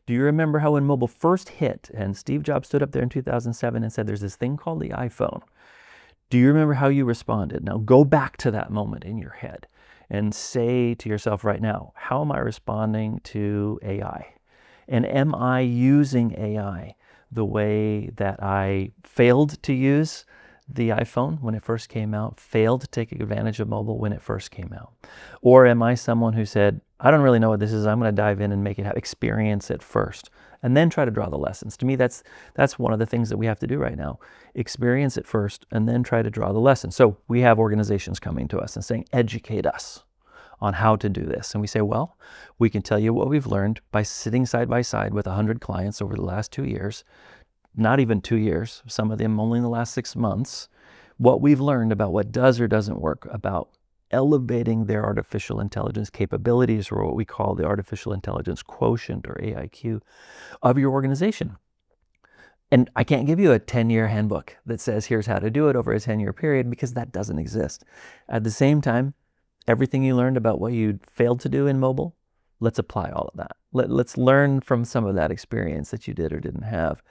Do you remember how when mobile first hit and Steve Jobs stood up there in 2007 and said, there's this thing called the iPhone? Do you remember how you responded? Now go back to that moment in your head and say to yourself right now, how am I responding to AI? And am I using AI the way that I failed to use the iPhone when it first came out, failed to take advantage of mobile when it first came out? Or am I someone who said, I don't really know what this is, I'm going to dive in and make it happen, experience it first, and then try to draw the lessons? To me, that's one of the things that we have to do right now. Experience it first, and then try to draw the lessons. So we have organizations coming to us and saying, educate us on how to do this. And we say, well, we can tell you what we've learned by sitting side by side with 100 clients over the last 2 years, not even 2 years, some of them only in the last 6 months, what we've learned about what does or doesn't work, about elevating their artificial intelligence capabilities, or what we call the artificial intelligence quotient, or AIQ, of your organization. And I can't give you a 10-year handbook that says here's how to do it over a 10-year period, because that doesn't exist. At the same time, everything you learned about what you failed to do in mobile, let's apply all of that. Let's learn from some of that experience that you did or didn't have,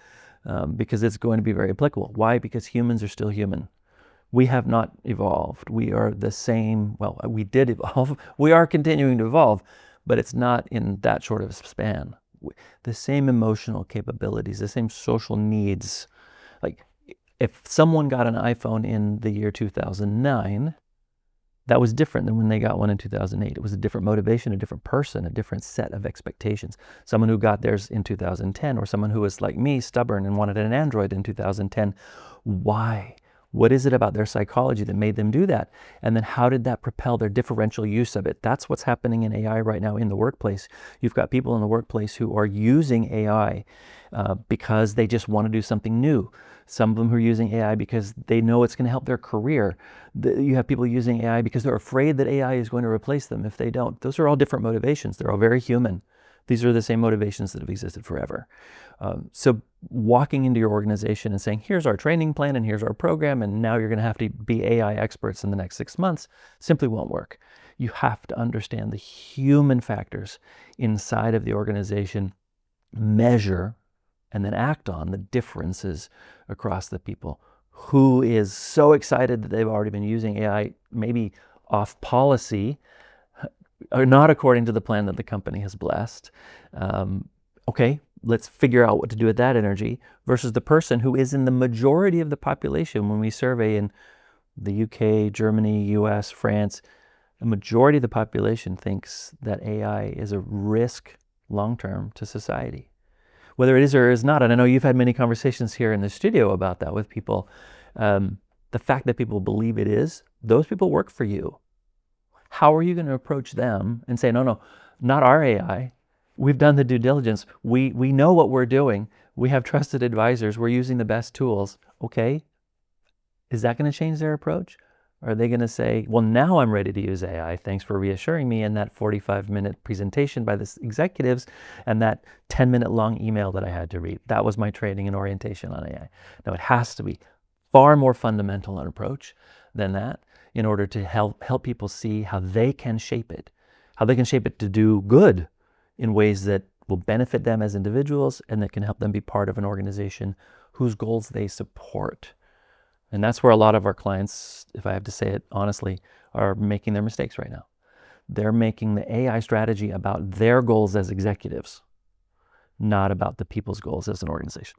because it's going to be very applicable. Why? Because humans are still human. We have not evolved. We are the same. Well, we did evolve. We are continuing to evolve, but it's not in that short of a span. The same emotional capabilities, the same social needs. Like, if someone got an iPhone in the year 2009, that was different than when they got one in 2008. It was a different motivation, a different person, a different set of expectations. Someone who got theirs in 2010, or someone who was like me, stubborn and wanted an Android in 2010. Why? What is it about their psychology that made them do that? And then how did that propel their differential use of it? That's what's happening in AI right now in the workplace. You've got people in the workplace who are using AI because they just want to do something new. Some of them who are using AI because they know it's going to help their career. You have people using AI because they're afraid that AI is going to replace them if they don't. Those are all different motivations. They're all very human. These are the same motivations that have existed forever. So walking into your organization and saying, here's our training plan and here's our program, and now you're going to have to be AI experts in the next 6 months, simply won't work. You have to understand the human factors inside of the organization, measure, and then act on the differences across the people. Who is so excited that they've already been using AI, maybe off policy, or not according to the plan that the company has blessed. Okay, let's figure out what to do with that energy, versus the person who is in the majority of the population. When we survey in the UK, Germany, US, France, the majority of the population thinks that AI is a risk long-term to society. Whether it is or is not, and I know you've had many conversations here in the studio about that with people, the fact that people believe it is, those people work for you. How are you going to approach them and say, no, not our AI. We've done the due diligence. We know what we're doing. We have trusted advisors. We're using the best tools. Okay, is that going to change their approach? Are they going to say, well, now I'm ready to use AI. Thanks for reassuring me in that 45-minute presentation by the executives and that 10-minute long email that I had to read. That was my training and orientation on AI. Now, it has to be far more fundamental an approach than that in order to help people see how they can shape it, to do good in ways that will benefit them as individuals and that can help them be part of an organization whose goals they support. And that's where a lot of our clients, if I have to say it honestly, are making their mistakes right now. They're making the AI strategy about their goals as executives, not about the people's goals as an organization.